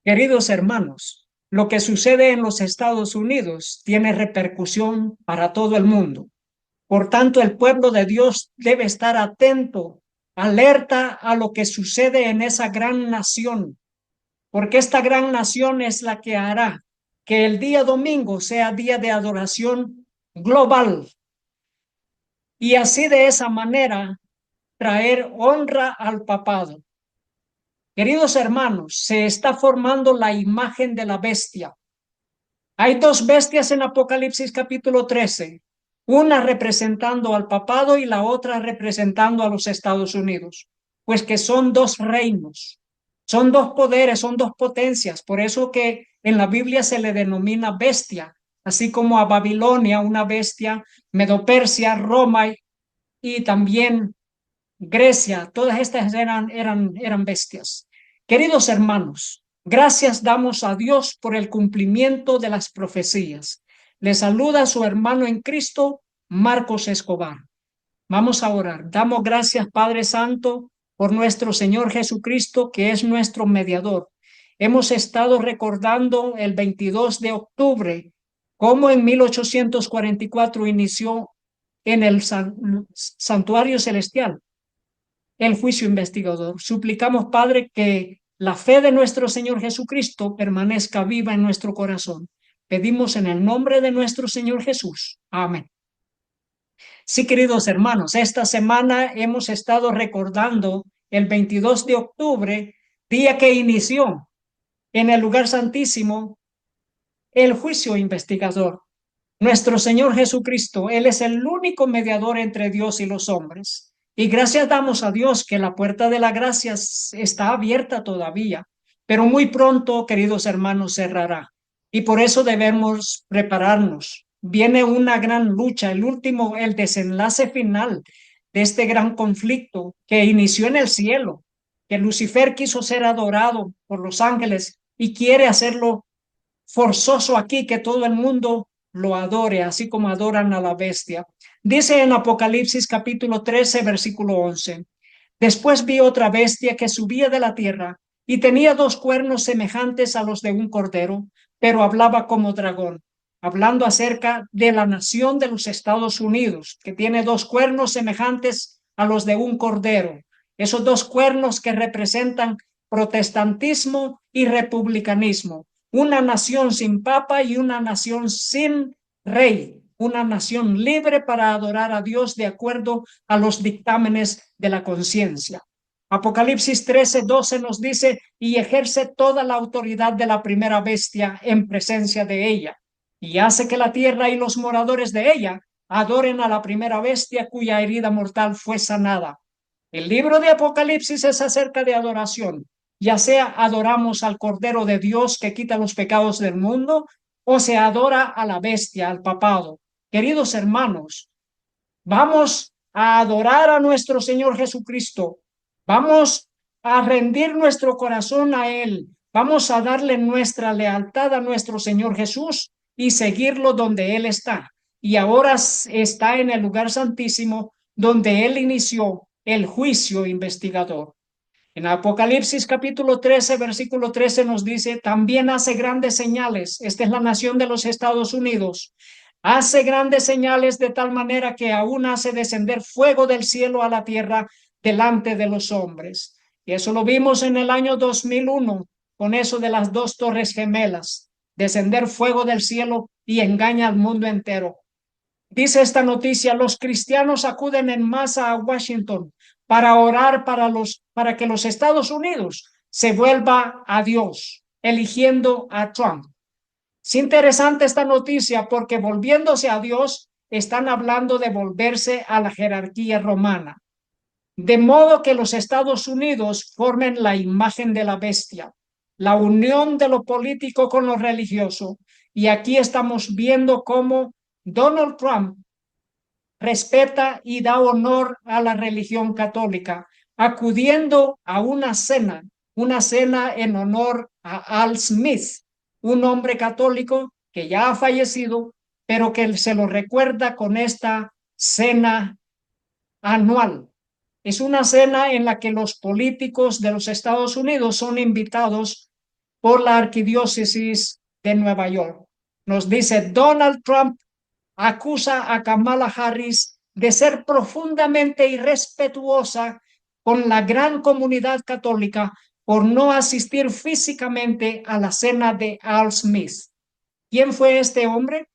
Queridos hermanos, lo que sucede en los Estados Unidos tiene repercusión para todo el mundo. Por tanto, el pueblo de Dios debe estar atento, alerta a lo que sucede en esa gran nación, porque esta gran nación es la que hará que el día domingo sea día de adoración global y así de esa manera traer honra al papado. Queridos hermanos, se está formando la imagen de la bestia. Hay dos bestias en Apocalipsis capítulo 13, una representando al papado y la otra representando a los Estados Unidos, pues que son dos reinos, son dos poderes, son dos potencias, por eso que en la Biblia se le denomina bestia, así como a Babilonia una bestia, Medo-Persia, Roma y también Grecia, todas estas eran bestias. Queridos hermanos, gracias damos a Dios por el cumplimiento de las profecías. Le saluda su hermano en Cristo, Marcos Escobar. Vamos a orar. Damos gracias, Padre Santo, por nuestro Señor Jesucristo, que es nuestro mediador. Hemos estado recordando el 22 de octubre, cómo en 1844 inició en el santuario celestial el juicio investigador. Suplicamos, Padre, que la fe de nuestro Señor Jesucristo permanezca viva en nuestro corazón. Pedimos en el nombre de nuestro Señor Jesús. Amén. Sí, queridos hermanos, esta semana hemos estado recordando el 22 de octubre, día que inició en el lugar santísimo el juicio investigador. Nuestro Señor Jesucristo, Él es el único mediador entre Dios y los hombres. Y gracias damos a Dios que la puerta de la gracia está abierta todavía, pero muy pronto, queridos hermanos, cerrará. Y por eso debemos prepararnos. Viene una gran lucha, el desenlace final de este gran conflicto que inició en el cielo, que Lucifer quiso ser adorado por los ángeles y quiere hacerlo forzoso aquí, que todo el mundo lo adore, así como adoran a la bestia. Dice en Apocalipsis capítulo 13, versículo 11. Después vi otra bestia que subía de la tierra y tenía dos cuernos semejantes a los de un cordero, pero hablaba como dragón, hablando acerca de la nación de los Estados Unidos, que tiene dos cuernos semejantes a los de un cordero. Esos dos cuernos que representan protestantismo y republicanismo, una nación sin papa y una nación sin rey, una nación libre para adorar a Dios de acuerdo a los dictámenes de la conciencia. Apocalipsis 13:12 nos dice, y ejerce toda la autoridad de la primera bestia en presencia de ella, y hace que la tierra y los moradores de ella adoren a la primera bestia cuya herida mortal fue sanada. El libro de Apocalipsis es acerca de adoración, ya sea adoramos al Cordero de Dios que quita los pecados del mundo o se adora a la bestia, al papado. Queridos hermanos, vamos a adorar a nuestro Señor Jesucristo. Vamos a rendir nuestro corazón a Él. Vamos a darle nuestra lealtad a nuestro Señor Jesús y seguirlo donde Él está. Y ahora está en el lugar santísimo donde Él inició el juicio investigador. En Apocalipsis capítulo 13, versículo 13 nos dice, también hace grandes señales. Esta es la nación de los Estados Unidos. Hace grandes señales de tal manera que aún hace descender fuego del cielo a la tierra delante de los hombres. Y eso lo vimos en el año 2001 con eso de las dos torres gemelas. Descender fuego del cielo y engaña al mundo entero. Dice esta noticia, los cristianos acuden en masa a Washington para orar para que los Estados Unidos se vuelva a Dios, eligiendo a Trump. Es interesante esta noticia porque volviéndose a Dios, están hablando de volverse a la jerarquía romana. De modo que los Estados Unidos formen la imagen de la bestia, la unión de lo político con lo religioso. Y aquí estamos viendo cómo Donald Trump respeta y da honor a la religión católica, acudiendo a una cena en honor a Al Smith, un hombre católico que ya ha fallecido, pero que se lo recuerda con esta cena anual. Es una cena en la que los políticos de los Estados Unidos son invitados por la arquidiócesis de Nueva York. Nos dice: Donald Trump acusa a Kamala Harris de ser profundamente irrespetuosa con la gran comunidad católica por no asistir físicamente a la cena de Al Smith. ¿Quién fue este hombre?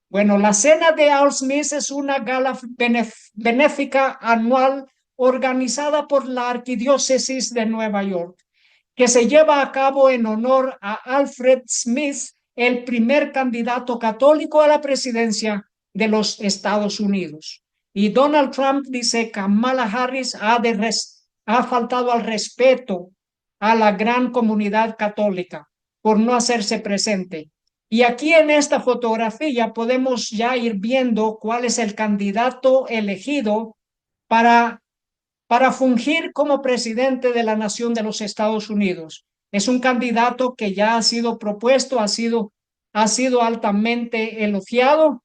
Bueno, la cena de Al Smith es una gala benéfica anual organizada por la Arquidiócesis de Nueva York, que se lleva a cabo en honor a Alfred Smith, el primer candidato católico a la presidencia de los Estados Unidos. Y Donald Trump dice: Kamala Harris ha faltado al respeto a la gran comunidad católica por no hacerse presente. Y aquí en esta fotografía podemos ya ir viendo cuál es el candidato elegido para fungir como presidente de la nación de los Estados Unidos. Es un candidato que ya ha sido propuesto, ha sido altamente elogiado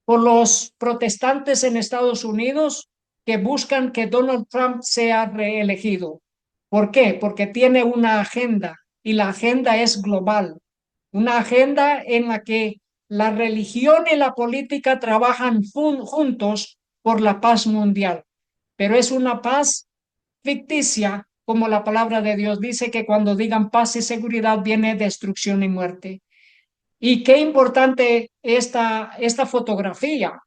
por los protestantes en Estados Unidos, que buscan que Donald Trump sea reelegido. ¿Por qué? Porque tiene una agenda, y la agenda es global. Una agenda en la que la religión y la política trabajan juntos por la paz mundial. Pero es una paz ficticia, como la palabra de Dios dice, que cuando digan paz y seguridad viene destrucción y muerte. Y qué importante esta fotografía.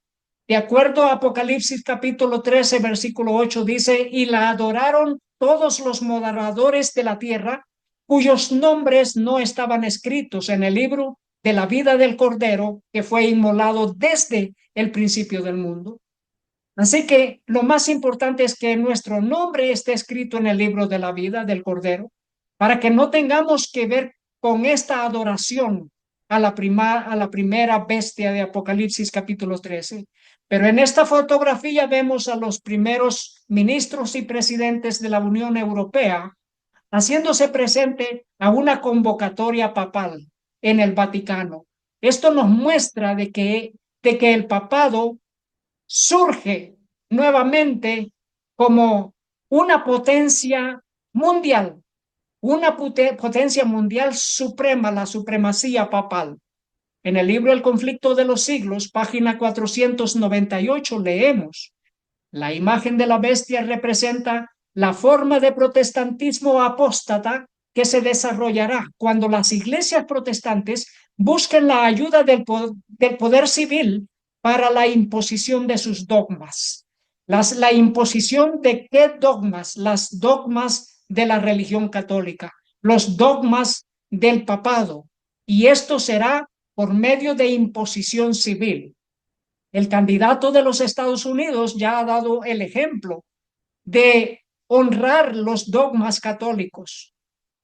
De acuerdo a Apocalipsis capítulo 13, versículo 8, dice: y la adoraron todos los moradores de la tierra, cuyos nombres no estaban escritos en el libro de la vida del Cordero, que fue inmolado desde el principio del mundo. Así que lo más importante es que nuestro nombre esté escrito en el libro de la vida del Cordero, para que no tengamos que ver con esta adoración a la primera bestia de Apocalipsis capítulo 13. Pero en esta fotografía vemos a los primeros ministros y presidentes de la Unión Europea haciéndose presente a una convocatoria papal en el Vaticano. Esto nos muestra de que el papado surge nuevamente como una potencia mundial, una potencia mundial suprema, la supremacía papal. En el libro El conflicto de los siglos, página 498, leemos: la imagen de la bestia representa la forma de protestantismo apóstata que se desarrollará cuando las iglesias protestantes busquen la ayuda del poder civil para la imposición de sus dogmas. La imposición de qué dogmas? Las dogmas de la religión católica, los dogmas del papado. Y esto será por medio de imposición civil. El candidato de los Estados Unidos ya ha dado el ejemplo de honrar los dogmas católicos,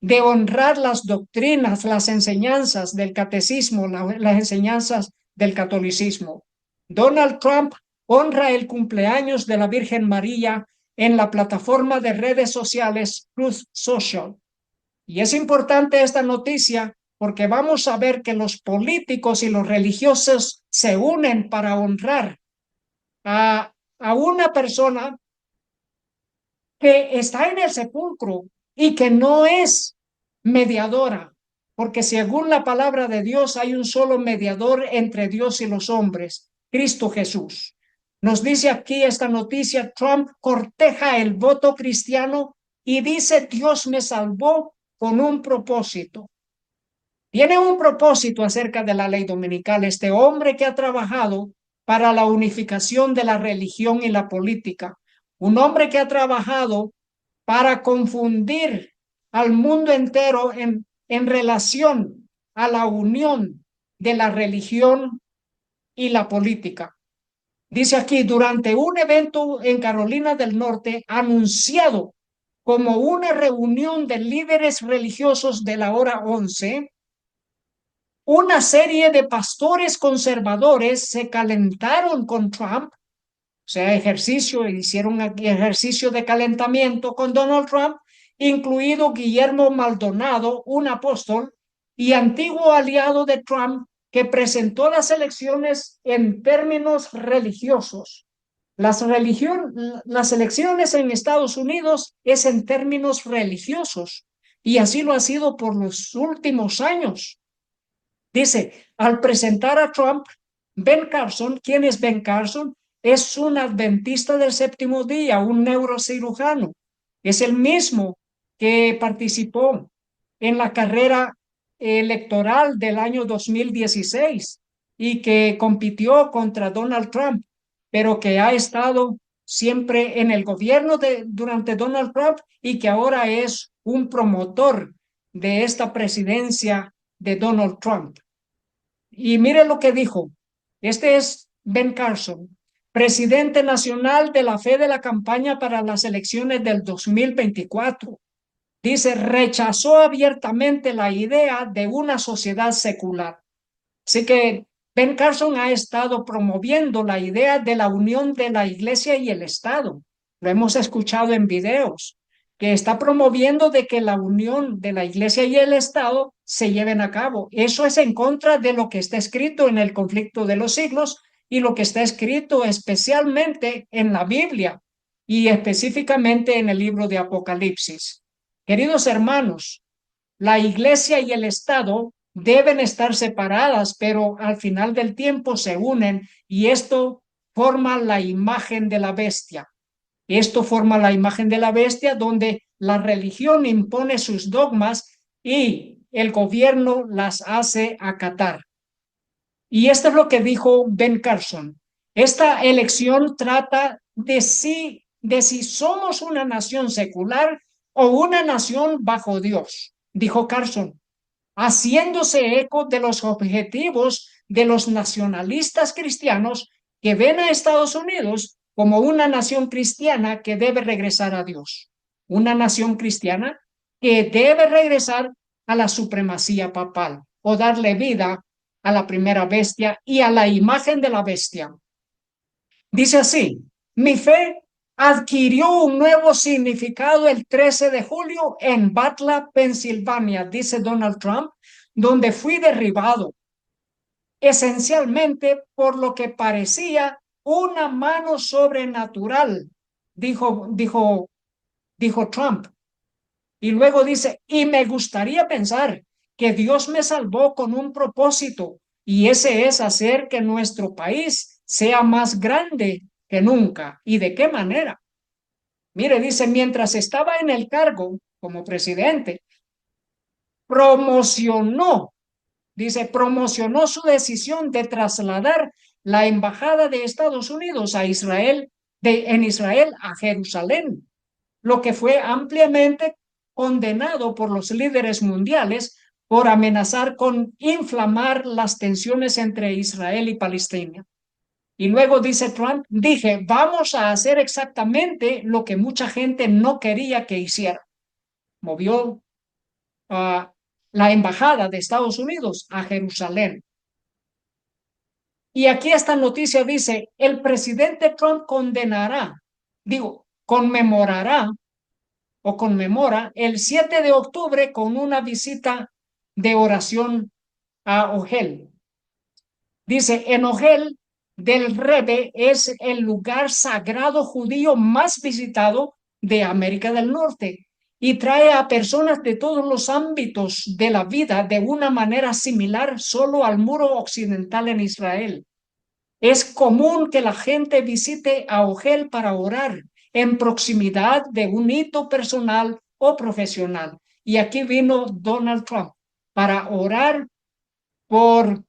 de honrar las doctrinas, las enseñanzas del catecismo, las enseñanzas del catolicismo. Donald Trump honra el cumpleaños de la Virgen María en la plataforma de redes sociales Truth Social. Y es importante esta noticia porque vamos a ver que los políticos y los religiosos se unen para honrar a una persona que está en el sepulcro y que no es mediadora, porque según la palabra de Dios hay un solo mediador entre Dios y los hombres, Cristo Jesús. Nos dice aquí esta noticia: Trump corteja el voto cristiano y dice: Dios me salvó con un propósito. Tiene un propósito acerca de la ley dominical este hombre que ha trabajado para la unificación de la religión y la política. Un hombre que ha trabajado para confundir al mundo entero en relación a la unión de la religión y la política. Dice aquí: durante un evento en Carolina del Norte, anunciado como una reunión de líderes religiosos de la hora 11, una serie de pastores conservadores se calentaron con Trump, o sea, hicieron ejercicio de calentamiento con Donald Trump, incluido Guillermo Maldonado, un apóstol y antiguo aliado de Trump, que presentó las elecciones en términos religiosos. Las elecciones en Estados Unidos es en términos religiosos. y así lo ha sido por los últimos años. Dice, al presentar a Trump, Ben Carson, ¿quién es Ben Carson? Es un adventista del séptimo día, un neurocirujano. Es el mismo que participó en la carrera electoral del año 2016 y que compitió contra Donald Trump, pero que ha estado siempre en el gobierno durante Donald Trump y que ahora es un promotor de esta presidencia de Donald Trump. Y mire lo que dijo. Este es Ben Carson, presidente nacional de la fe de la campaña para las elecciones del 2024. Dice, rechazó abiertamente la idea de una sociedad secular. Así que Ben Carson ha estado promoviendo la idea de la unión de la iglesia y el Estado. Lo hemos escuchado en videos, que está promoviendo de que la unión de la iglesia y el Estado se lleven a cabo. Eso es en contra de lo que está escrito en el conflicto de los siglos y lo que está escrito especialmente en la Biblia y específicamente en el libro de Apocalipsis. Queridos hermanos, la iglesia y el Estado deben estar separadas, pero al final del tiempo se unen y esto forma la imagen de la bestia. Esto forma la imagen de la bestia donde la religión impone sus dogmas y el gobierno las hace acatar. Y esto es lo que dijo Ben Carson. Esta elección trata de si somos una nación secular o una nación bajo Dios, dijo Carson, haciéndose eco de los objetivos de los nacionalistas cristianos que ven a Estados Unidos como una nación cristiana que debe regresar a Dios, una nación cristiana que debe regresar a la supremacía papal o darle vida a la primera bestia y a la imagen de la bestia. Dice así, mi fe adquirió un nuevo significado el 13 de julio en Butler, Pensilvania, dice Donald Trump, donde fui derribado, esencialmente por lo que parecía una mano sobrenatural, dijo Trump. Y luego dice, y me gustaría pensar que Dios me salvó con un propósito, y ese es hacer que nuestro país sea más grande que nunca. ¿Y de qué manera? Mire, dice, mientras estaba en el cargo como presidente, promocionó, promocionó su decisión de trasladar la embajada de Estados Unidos a Israel, en Israel a Jerusalén, lo que fue ampliamente condenado por los líderes mundiales por amenazar con inflamar las tensiones entre Israel y Palestina. Y luego dice Trump, dije, vamos a hacer exactamente lo que mucha gente no quería que hiciera. Movió la embajada de Estados Unidos a Jerusalén. Y aquí esta noticia dice, el presidente Trump conmemorará o conmemora el 7 de octubre con una visita de oración a Ohel. Dice, en Ohel del Rebbe es el lugar sagrado judío más visitado de América del Norte y trae a personas de todos los ámbitos de la vida de una manera similar solo al muro occidental en Israel. Es común que la gente visite a Ohel para orar en proximidad de un hito personal o profesional. Y aquí vino Donald Trump para orar por,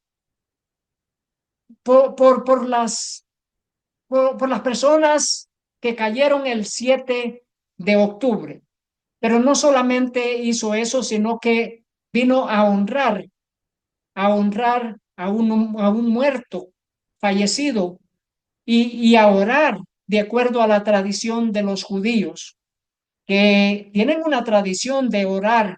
por las personas que cayeron el 7 de octubre. Pero no solamente hizo eso, sino que vino a un muerto, fallecido, y a orar de acuerdo a la tradición de los judíos, que tienen una tradición de orar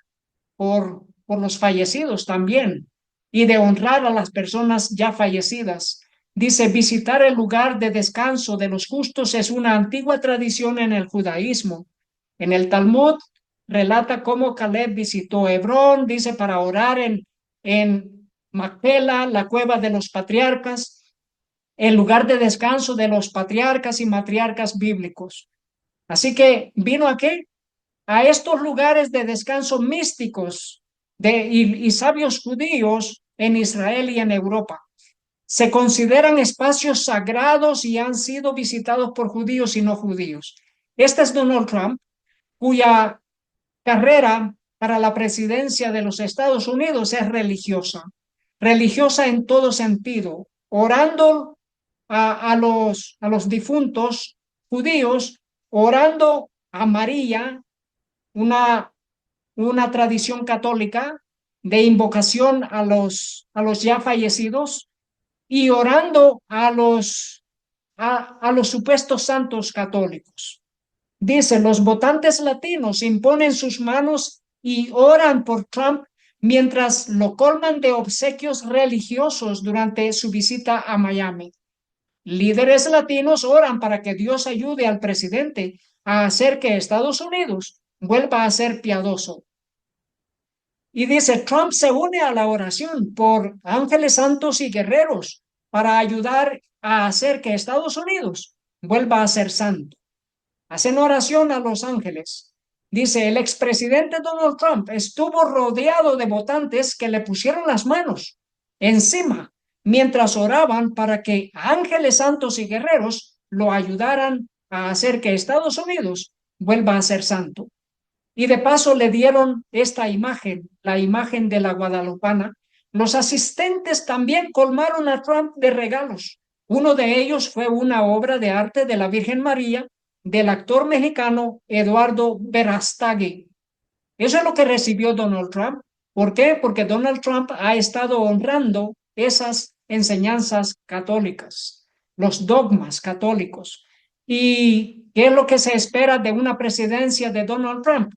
por los fallecidos también y de honrar a las personas ya fallecidas. Dice, visitar el lugar de descanso de los justos es una antigua tradición en el judaísmo. En el Talmud relata cómo Caleb visitó Hebrón, dice, para orar en Macpela, la cueva de los patriarcas, el lugar de descanso de los patriarcas y matriarcas bíblicos. Así que vino aquí a estos lugares de descanso místicos y sabios judíos en Israel y en Europa. Se consideran espacios sagrados y han sido visitados por judíos y no judíos. Este es Donald Trump, cuya carrera para la presidencia de los Estados Unidos es religiosa, religiosa en todo sentido, orando a los difuntos judíos, orando a María, una, una tradición católica de invocación a los ya fallecidos, y orando a los supuestos santos católicos. Dice, los votantes latinos imponen sus manos y oran por Trump mientras lo colman de obsequios religiosos durante su visita a Miami. Líderes latinos oran para que Dios ayude al presidente a hacer que Estados Unidos vuelva a ser piadoso. Y dice, Trump se une a la oración por ángeles santos y guerreros para ayudar a hacer que Estados Unidos vuelva a ser santo. Hacen oración a los ángeles. Dice, el expresidente Donald Trump estuvo rodeado de votantes que le pusieron las manos encima mientras oraban para que ángeles santos y guerreros lo ayudaran a hacer que Estados Unidos vuelva a ser santo. Y de paso le dieron esta imagen, la imagen de la guadalupana. Los asistentes también colmaron a Trump de regalos. Uno de ellos fue una obra de arte de la Virgen María del actor mexicano Eduardo Verástegui. Eso es lo que recibió Donald Trump. ¿Por qué? Porque Donald Trump ha estado honrando esas enseñanzas católicas, los dogmas católicos. ¿Y qué es lo que se espera de una presidencia de Donald Trump?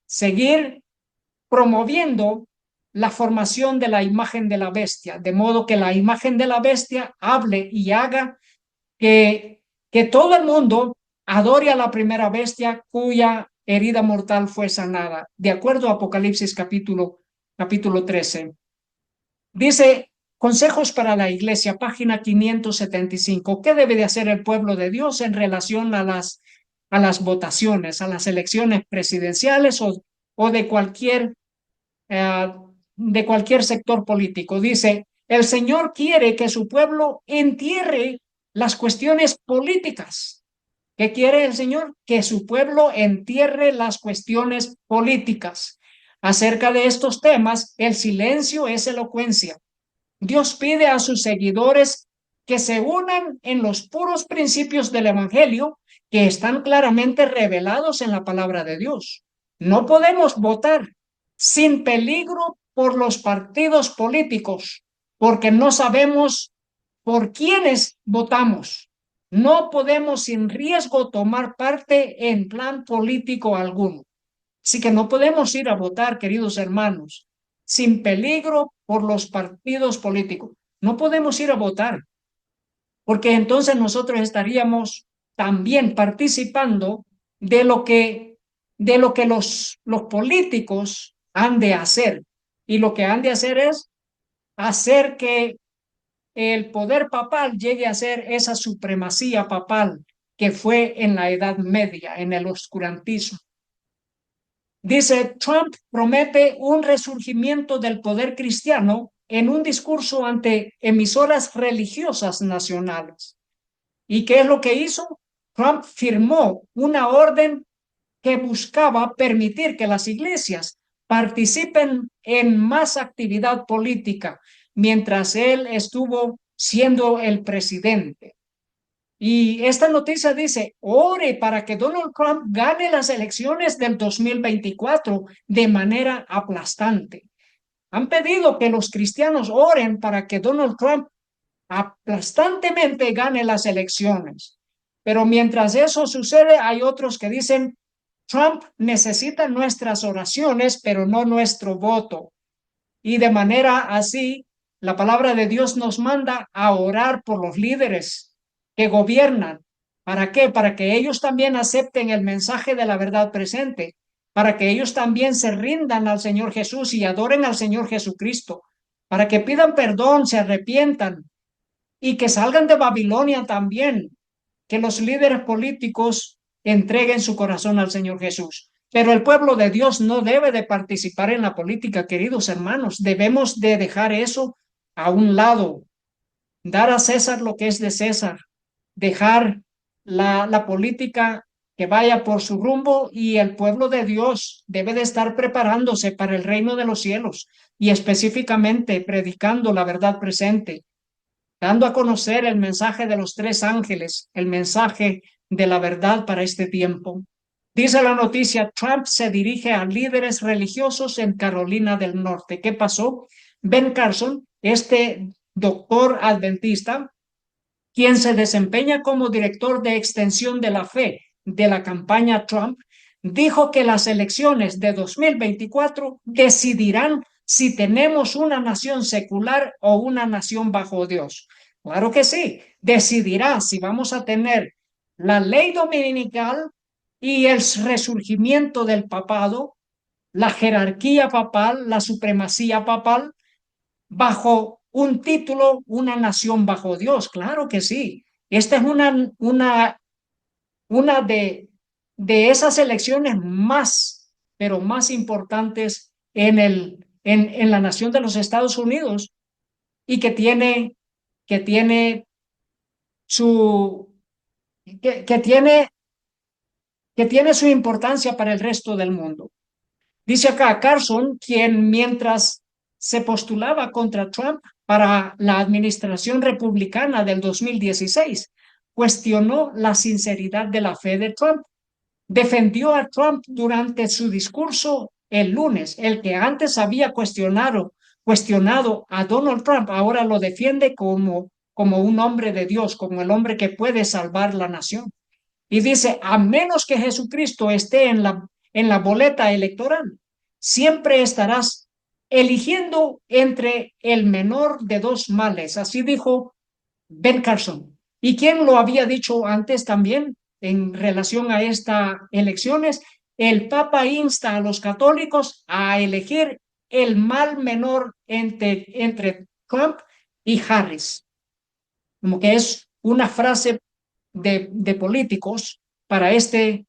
Seguir promoviendo la formación de la imagen de la bestia, de modo que la imagen de la bestia hable y haga que todo el mundo adore a la primera bestia cuya herida mortal fue sanada, de acuerdo a Apocalipsis capítulo 13. Dice, consejos para la iglesia, página 575. ¿Qué debe de hacer el pueblo de Dios en relación a las votaciones, a las elecciones presidenciales o de cualquier sector político? Dice, el Señor quiere que su pueblo entierre las cuestiones políticas. ¿Qué quiere el Señor? Que su pueblo entierre las cuestiones políticas. Acerca de estos temas, el silencio es elocuencia. Dios pide a sus seguidores que se unan en los puros principios del Evangelio que están claramente revelados en la palabra de Dios. No podemos votar sin peligro por los partidos políticos, porque no sabemos por quiénes votamos. No podemos sin riesgo tomar parte en plan político alguno. Así que no podemos ir a votar, queridos hermanos, sin peligro por los partidos políticos. No podemos ir a votar, porque entonces nosotros estaríamos también participando de lo que los políticos han de hacer. Y lo que han de hacer es hacer que el poder papal llegue a ser esa supremacía papal que fue en la Edad Media, en el oscurantismo. Dice, Trump promete un resurgimiento del poder cristiano en un discurso ante emisoras religiosas nacionales. ¿Y qué es lo que hizo? Trump firmó una orden que buscaba permitir que las iglesias participen en más actividad política mientras él estuvo siendo el presidente. Y esta noticia dice, ore para que Donald Trump gane las elecciones del 2024 de manera aplastante. Han pedido que los cristianos oren para que Donald Trump aplastantemente gane las elecciones. Pero mientras eso sucede, hay otros que dicen, Trump necesita nuestras oraciones, pero no nuestro voto. Y de manera así, la palabra de Dios nos manda a orar por los líderes que gobiernan. ¿Para qué? Para que ellos también acepten el mensaje de la verdad presente, para que ellos también se rindan al Señor Jesús y adoren al Señor Jesucristo, para que pidan perdón, se arrepientan y que salgan de Babilonia también, que los líderes políticos entreguen su corazón al Señor Jesús. Pero el pueblo de Dios no debe de participar en la política, queridos hermanos. Debemos de dejar eso a un lado, dar a César lo que es de César, dejar la política que vaya por su rumbo, y el pueblo de Dios debe de estar preparándose para el reino de los cielos y específicamente predicando la verdad presente, dando a conocer el mensaje de los tres ángeles, el mensaje de la verdad para este tiempo. Dice la noticia, Trump se dirige a líderes religiosos en Carolina del Norte. ¿Qué pasó? Ben Carson, este doctor adventista, quien se desempeña como director de extensión de la fe de la campaña Trump, dijo que las elecciones de 2024 decidirán si tenemos una nación secular o una nación bajo Dios. Claro que sí, decidirá si vamos a tener la ley dominical y el resurgimiento del papado, la jerarquía papal, la supremacía papal, bajo un título, una nación bajo Dios. Claro que sí. Esta es una de esas elecciones más, pero más importantes en la nación de los Estados Unidos, y que tiene su, que tiene, que tiene su importancia para el resto del mundo. Dice acá Carson, quien mientras se postulaba contra Trump para la administración republicana del 2016, cuestionó la sinceridad de la fe de Trump. Defendió a Trump durante su discurso el lunes, el que antes había cuestionado a Donald Trump, ahora lo defiende como un hombre de Dios, como el hombre que puede salvar la nación. Y dice, a menos que Jesucristo esté en la boleta electoral, siempre estarás eligiendo entre el menor de dos males. Así dijo Ben Carson. ¿Y quién lo había dicho antes también en relación a estas elecciones? El Papa insta a los católicos a elegir el mal menor entre Trump y Harris. Como que es una frase de políticos para este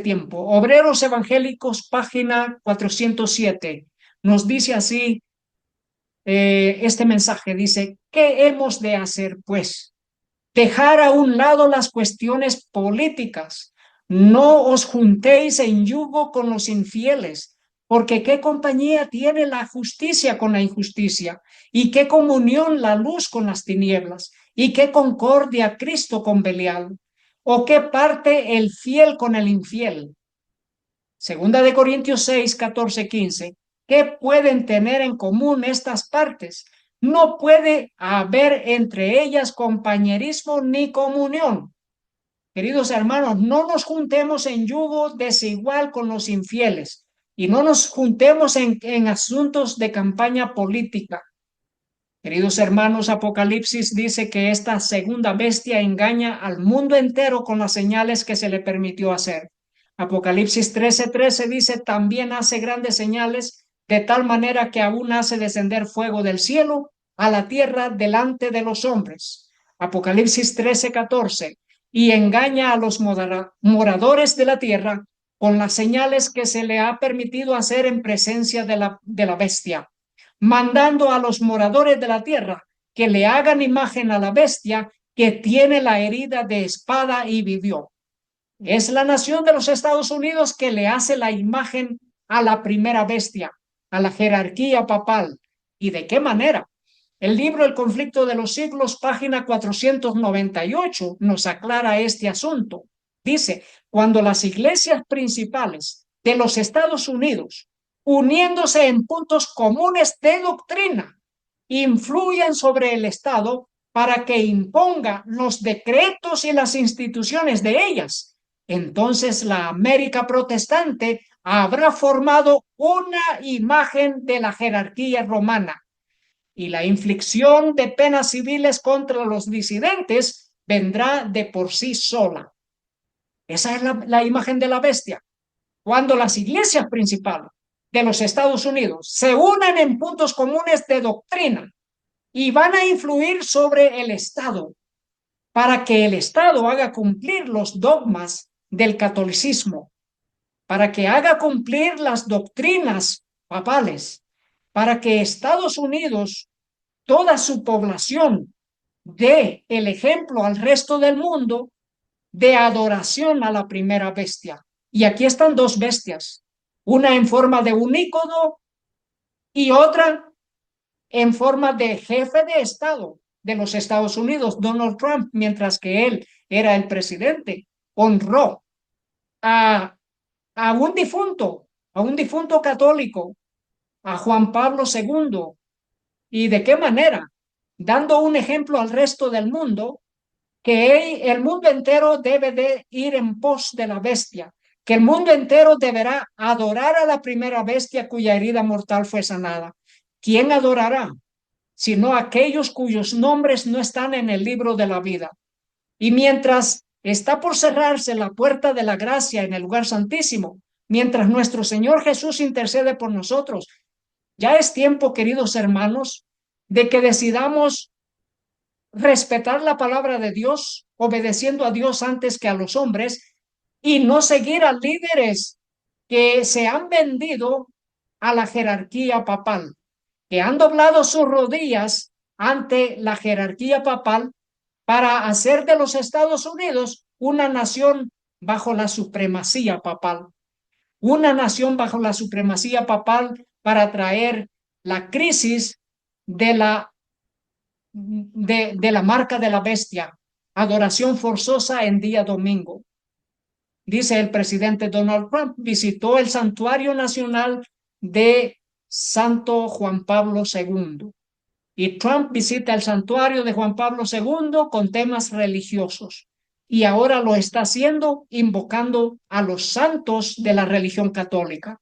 tiempo. Obreros Evangélicos, página 407, nos dice así este mensaje, dice, ¿qué hemos de hacer pues? Dejar a un lado las cuestiones políticas. No os juntéis en yugo con los infieles, porque qué compañía tiene la justicia con la injusticia, y qué comunión la luz con las tinieblas, y qué concordia Cristo con Belial, o qué parte el fiel con el infiel. Segunda de Corintios 6, 14, 15. ¿Qué pueden tener en común estas partes? No puede haber entre ellas compañerismo ni comunión. Queridos hermanos, no nos juntemos en yugo desigual con los infieles y no nos juntemos en asuntos de campaña política. Queridos hermanos, Apocalipsis dice que esta segunda bestia engaña al mundo entero con las señales que se le permitió hacer. Apocalipsis 13:13 dice, también hace grandes señales, de tal manera que aún hace descender fuego del cielo a la tierra delante de los hombres. Apocalipsis 13:14, y engaña a los moradores de la tierra con las señales que se le ha permitido hacer en presencia de la bestia, mandando a los moradores de la tierra que le hagan imagen a la bestia que tiene la herida de espada y vivió. Es la nación de los Estados Unidos que le hace la imagen a la primera bestia, a la jerarquía papal. ¿Y de qué manera? El libro El conflicto de los siglos, página 498, nos aclara este asunto. Dice, cuando las iglesias principales de los Estados Unidos, uniéndose en puntos comunes de doctrina, influyen sobre el Estado para que imponga los decretos y las instituciones de ellas, entonces la América protestante habrá formado una imagen de la jerarquía romana, y la inflicción de penas civiles contra los disidentes vendrá de por sí sola. Esa es la imagen de la bestia. Cuando las iglesias principales de los Estados Unidos se unen en puntos comunes de doctrina y van a influir sobre el Estado para que el Estado haga cumplir los dogmas del catolicismo. para que haga cumplir las doctrinas papales, para que Estados Unidos, toda su población, dé el ejemplo al resto del mundo de adoración a la primera bestia. Y aquí están dos bestias, una en forma de un ícono y otra en forma de jefe de Estado de los Estados Unidos, Donald Trump, mientras que él era el presidente, honró a, a un difunto católico, a Juan Pablo II. ¿Y de qué manera? Dando un ejemplo al resto del mundo que el mundo entero debe de ir en pos de la bestia, que el mundo entero deberá adorar a la primera bestia cuya herida mortal fue sanada. ¿Quién adorará? Sino aquellos cuyos nombres no están en el libro de la vida. Y mientras está por cerrarse la puerta de la gracia en el lugar santísimo, mientras nuestro Señor Jesús intercede por nosotros, ya es tiempo, queridos hermanos, de que decidamos respetar la palabra de Dios, obedeciendo a Dios antes que a los hombres, y no seguir a líderes que se han vendido a la jerarquía papal, que han doblado sus rodillas ante la jerarquía papal para hacer de los Estados Unidos una nación bajo la supremacía papal, una nación bajo la supremacía papal para traer la crisis de la marca de la bestia, adoración forzosa en día domingo. Dice el presidente Donald Trump, visitó el Santuario Nacional de Santo Juan Pablo II. Y Trump visita el santuario de Juan Pablo II con temas religiosos. Y ahora lo está haciendo invocando a los santos de la religión católica.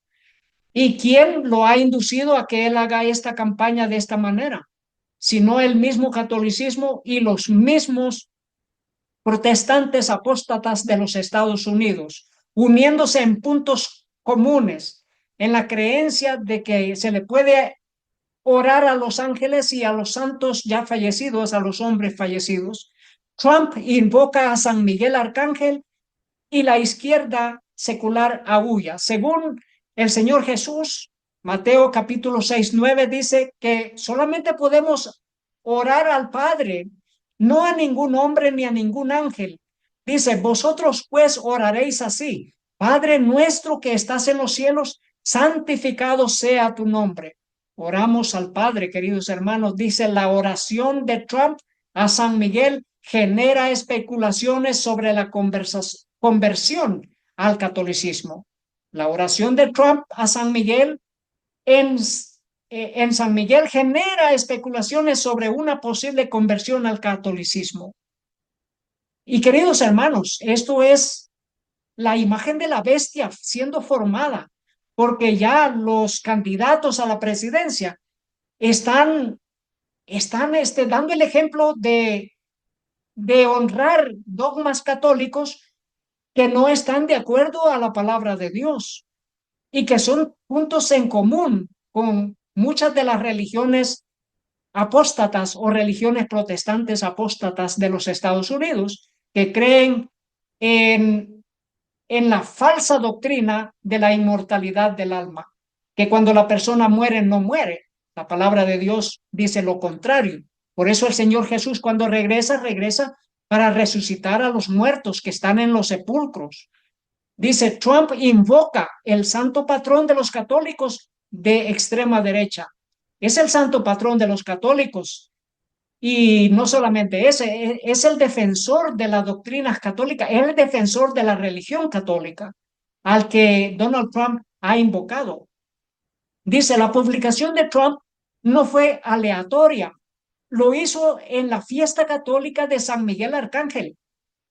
¿Y quién lo ha inducido a que él haga esta campaña de esta manera? Sino el mismo catolicismo y los mismos protestantes apóstatas de los Estados Unidos, uniéndose en puntos comunes, en la creencia de que se le puede orar a los ángeles y a los santos ya fallecidos, a los hombres fallecidos. Trump invoca a San Miguel Arcángel y la izquierda secular aúlla. Según el Señor Jesús, Mateo capítulo 6:9 dice que solamente podemos orar al Padre, no a ningún hombre ni a ningún ángel. Dice, vosotros pues oraréis así: Padre nuestro que estás en los cielos, santificado sea tu nombre. Oramos al Padre, queridos hermanos. Dice, la oración de Trump a San Miguel genera especulaciones sobre la conversión al catolicismo. La oración de Trump a San Miguel en San Miguel genera especulaciones sobre una posible conversión al catolicismo. Y queridos hermanos, esto es la imagen de la bestia siendo formada, porque ya los candidatos a la presidencia están dando el ejemplo de honrar dogmas católicos que no están de acuerdo a la palabra de Dios y que son puntos en común con muchas de las religiones apóstatas o religiones protestantes apóstatas de los Estados Unidos, que creen en la falsa doctrina de la inmortalidad del alma, que cuando la persona muere no muere. La palabra de Dios dice lo contrario. Por eso el Señor Jesús cuando regresa para resucitar a los muertos que están en los sepulcros. Dice, Trump invoca el santo patrón de los católicos de extrema derecha. Es el santo patrón de los católicos. Y no solamente ese, es el defensor de las doctrinas católicas, es el defensor de la religión católica al que Donald Trump ha invocado. Dice, la publicación de Trump no fue aleatoria, lo hizo en la fiesta católica de San Miguel Arcángel.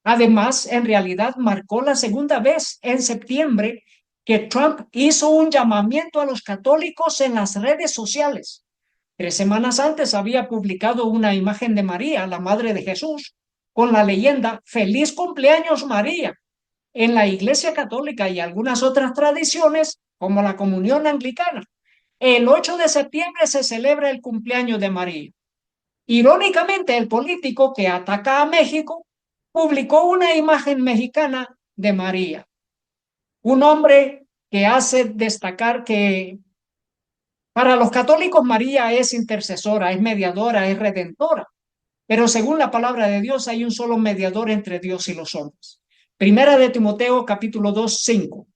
Además, en realidad marcó la segunda vez en septiembre que Trump hizo un llamamiento a los católicos en las redes sociales. 3 semanas antes había publicado una imagen de María, la madre de Jesús, con la leyenda "Feliz cumpleaños María". En la Iglesia Católica y algunas otras tradiciones, como la comunión anglicana, el 8 de septiembre se celebra el cumpleaños de María. Irónicamente, el político que ataca a México publicó una imagen mexicana de María. Un hombre que hace destacar que para los católicos María es intercesora, es mediadora, es redentora. Pero según la palabra de Dios hay un solo mediador entre Dios y los hombres. Primera de Timoteo capítulo 2, 5.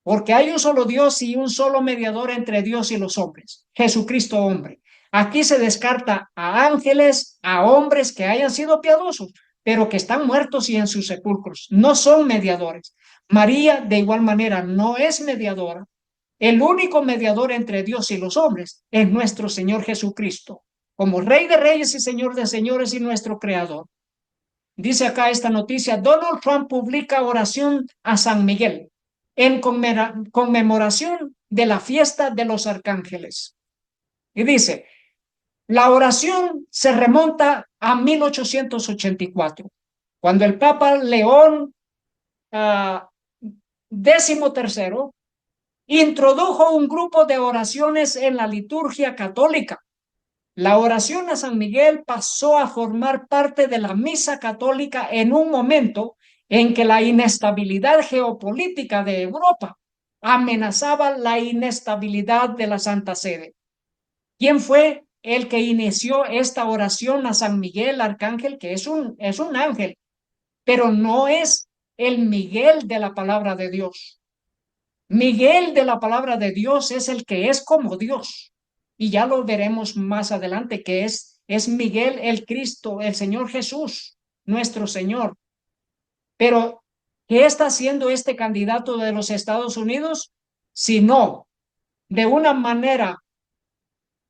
Porque hay un solo Dios y un solo mediador entre Dios y los hombres, Jesucristo hombre. Aquí se descarta a ángeles, a hombres que hayan sido piadosos, pero que están muertos y en sus sepulcros. No son mediadores. María, de igual manera, no es mediadora. El único mediador entre Dios y los hombres es nuestro Señor Jesucristo, como Rey de Reyes y Señor de Señores y nuestro Creador. Dice acá esta noticia, Donald Trump publica oración a San Miguel en conmemoración de la fiesta de los arcángeles. Y dice, la oración se remonta a 1884, cuando el Papa León XIII introdujo un grupo de oraciones en la liturgia católica. La oración a San Miguel pasó a formar parte de la misa católica en un momento en que la inestabilidad geopolítica de Europa amenazaba la inestabilidad de la Santa Sede. ¿Quién fue el que inició esta oración a San Miguel Arcángel? Que es un ángel, pero no es el Miguel de la palabra de Dios. Miguel de la palabra de Dios es el que es como Dios. Y ya lo veremos más adelante, que es Miguel el Cristo, el Señor Jesús, nuestro Señor. Pero, ¿qué está haciendo este candidato de los Estados Unidos? Si no, de una manera,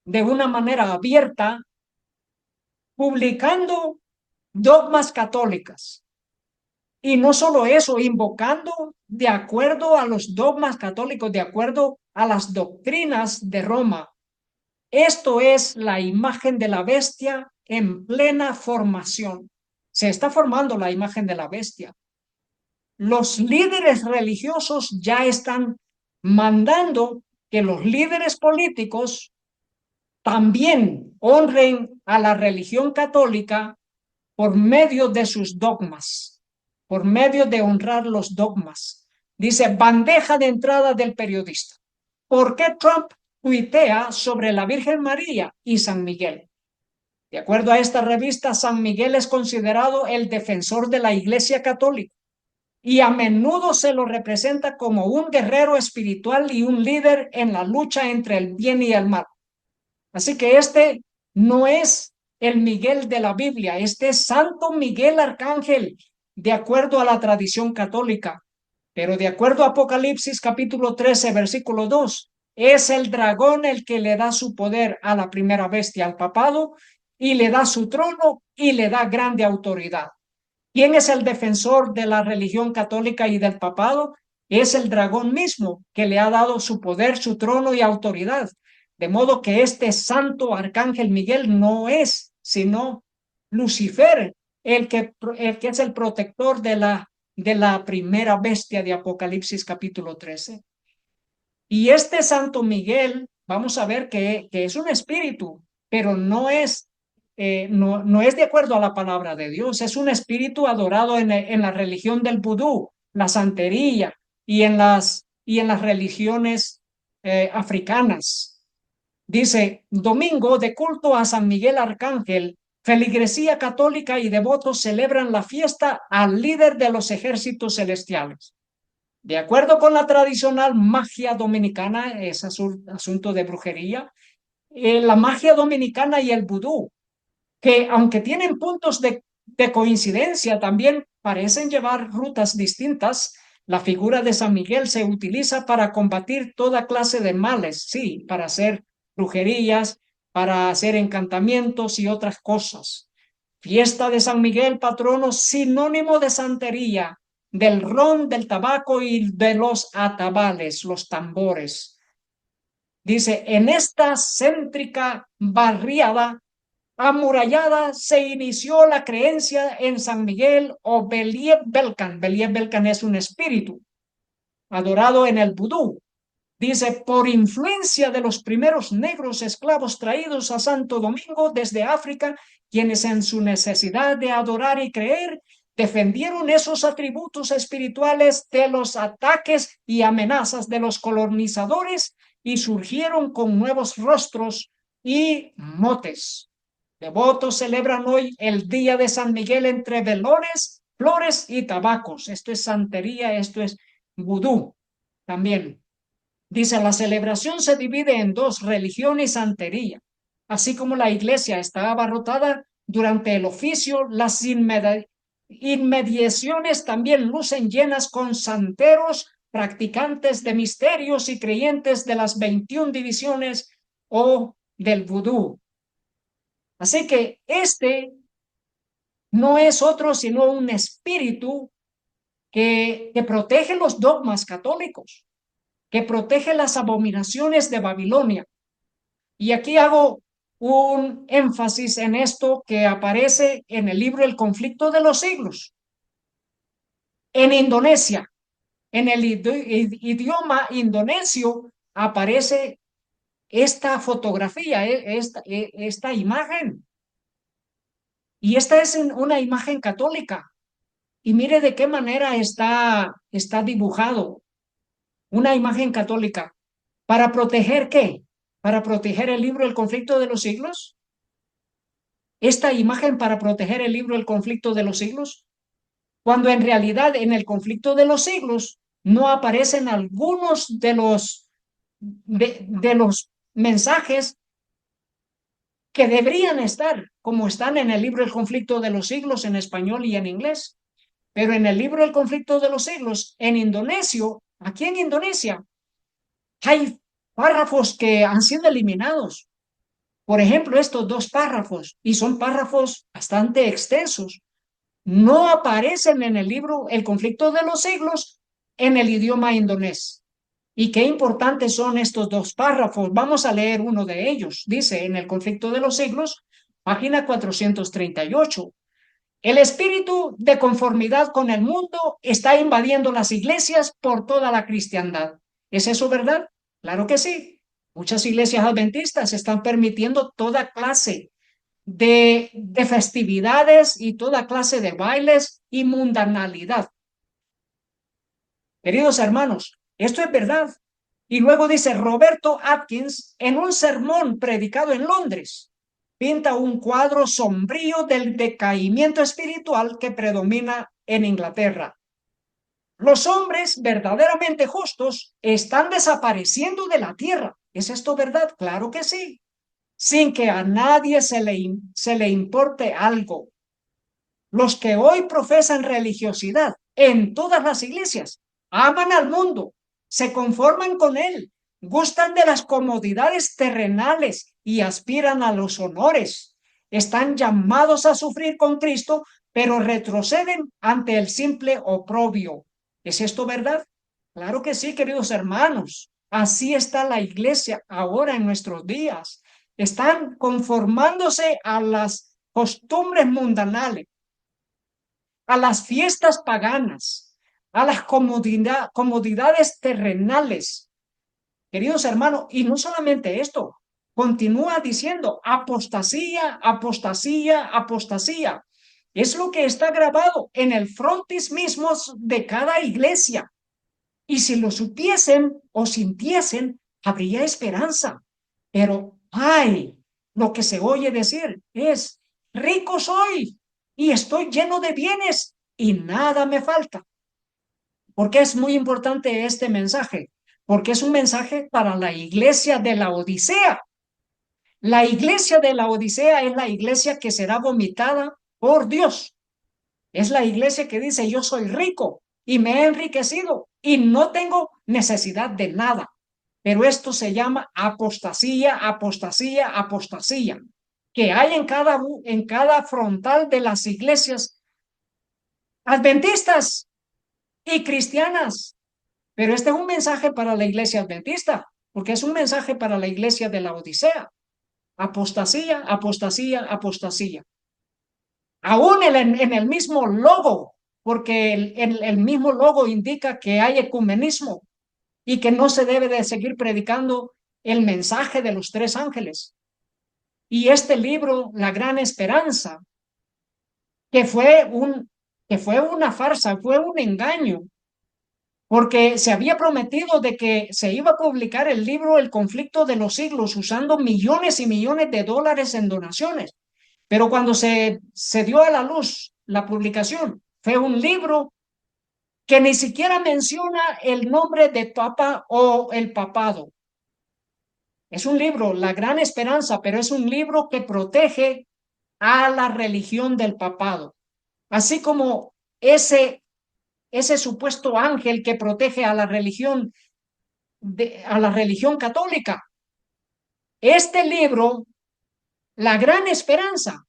abierta, publicando dogmas católicas. Y no solo eso, invocando de acuerdo a los dogmas católicos, de acuerdo a las doctrinas de Roma. Esto es la imagen de la bestia en plena formación. Se está formando la imagen de la bestia. Los líderes religiosos ya están mandando que los líderes políticos también honren a la religión católica por medio de sus dogmas, por medio de honrar los dogmas. Dice, bandeja de entrada del periodista. ¿Por qué Trump tuitea sobre la Virgen María y San Miguel? De acuerdo a esta revista, San Miguel es considerado el defensor de la Iglesia Católica y a menudo se lo representa como un guerrero espiritual y un líder en la lucha entre el bien y el mal. Así que este no es el Miguel de la Biblia, este es Santo Miguel Arcángel, de acuerdo a la tradición católica. Pero de acuerdo a Apocalipsis capítulo 13, versículo 2, es el dragón el que le da su poder a la primera bestia, al papado, y le da su trono y le da grande autoridad. ¿Quién es el defensor de la religión católica y del papado? Es el dragón mismo que le ha dado su poder, su trono y autoridad. De modo que este santo arcángel Miguel no es sino Lucifer, el que es el protector de la primera bestia de Apocalipsis capítulo 13. Y este Santo Miguel, vamos a ver que es un espíritu, pero no es de acuerdo a la palabra de Dios, es un espíritu adorado en la religión del vudú, la santería y en las religiones africanas. Dice, domingo de culto a San Miguel Arcángel, feligresía católica y devotos celebran la fiesta al líder de los ejércitos celestiales. De acuerdo con la tradicional magia dominicana, es asunto de brujería, la magia dominicana y el vudú, que aunque tienen puntos de coincidencia, también parecen llevar rutas distintas. La figura de San Miguel se utiliza para combatir toda clase de males, sí, para hacer brujerías, para hacer encantamientos y otras cosas. Fiesta de San Miguel, patrono, sinónimo de santería, del ron, del tabaco y de los atabales, los tambores. Dice, en esta céntrica barriada amurallada se inició la creencia en San Miguel o Belieb Belcan. Belieb Belcan es un espíritu adorado en el vudú. Dice, por influencia de los primeros negros esclavos traídos a Santo Domingo desde África, quienes en su necesidad de adorar y creer defendieron esos atributos espirituales de los ataques y amenazas de los colonizadores y surgieron con nuevos rostros y motes. Devotos celebran hoy el Día de San Miguel entre velones, flores y tabacos. Esto es santería, esto es vudú también. Dice, la celebración se divide en dos, religión y santería. Así como la iglesia está abarrotada durante el oficio, las inmediaciones también lucen llenas con santeros, practicantes de misterios y creyentes de las 21 divisiones o del vudú. Así que este no es otro sino un espíritu que protege los dogmas católicos, que protege las abominaciones de Babilonia. Y aquí hago un énfasis en esto que aparece en el libro El conflicto de los siglos. En Indonesia, en el idioma indonesio, aparece esta fotografía, esta imagen. Y esta es una imagen católica. Y mire de qué manera está dibujado. Una imagen católica. ¿Para proteger qué? ¿Para proteger el libro El conflicto de los siglos? ¿Esta imagen para proteger el libro El conflicto de los siglos? Cuando en realidad en el conflicto de los siglos no aparecen algunos de los mensajes que deberían estar, como están en el libro El conflicto de los siglos en español y en inglés. Pero en el libro El conflicto de los siglos, en indonesio, aquí en Indonesia, hay párrafos que han sido eliminados. Por ejemplo, estos dos párrafos, y son párrafos bastante extensos, no aparecen en el libro El conflicto de los siglos en el idioma indonés. Y qué importantes son estos dos párrafos. Vamos a leer uno de ellos. Dice en El conflicto de los siglos, página 438. El espíritu de conformidad con el mundo está invadiendo las iglesias por toda la cristiandad. ¿Es eso verdad? Claro que sí. Muchas iglesias adventistas están permitiendo toda clase de festividades y toda clase de bailes y mundanalidad. Queridos hermanos, esto es verdad. Y luego dice Roberto Atkins en un sermón predicado en Londres, pinta un cuadro sombrío del decaimiento espiritual que predomina en Inglaterra. Los hombres verdaderamente justos están desapareciendo de la tierra. ¿Es esto verdad? Claro que sí. Sin que a nadie se le importe algo. Los que hoy profesan religiosidad en todas las iglesias aman al mundo, se conforman con él, gustan de las comodidades terrenales y aspiran a los honores. Están llamados a sufrir con Cristo, pero retroceden ante el simple oprobio. ¿Es esto verdad? Claro que sí, queridos hermanos. Así está la iglesia ahora en nuestros días. Están conformándose a las costumbres mundanales, a las fiestas paganas, a las comodidades terrenales. Queridos hermanos, y no solamente esto, continúa diciendo apostasía, apostasía, apostasía. Es lo que está grabado en el frontis mismos de cada iglesia. Y si lo supiesen o sintiesen, habría esperanza. Pero, ay, lo que se oye decir es, rico soy y estoy lleno de bienes y nada me falta. ¿Por qué es muy importante este mensaje? Porque es un mensaje para la iglesia de la Odisea. La iglesia de la Odisea es la iglesia que será vomitada por Dios. Es la iglesia que dice, yo soy rico y me he enriquecido y no tengo necesidad de nada. Pero esto se llama apostasía, apostasía, apostasía, que hay en cada frontal de las iglesias adventistas y cristianas. Pero este es un mensaje para la iglesia adventista, porque es un mensaje para la iglesia de la Odisea. Apostasía, apostasía, apostasía. Aún en el mismo logo, porque el mismo logo indica que hay ecumenismo y que no se debe de seguir predicando el mensaje de los tres ángeles. Y este libro, La Gran Esperanza, que fue que fue una farsa, fue un engaño, porque se había prometido de que se iba a publicar el libro El conflicto de los siglos usando millones y millones de dólares en donaciones. Pero cuando se dio a la luz la publicación, fue un libro que ni siquiera menciona el nombre de papa o el papado. Es un libro, La Gran Esperanza, pero es un libro que protege a la religión del papado, así como ese supuesto ángel que protege a la religión a la religión católica. Este libro, La Gran Esperanza,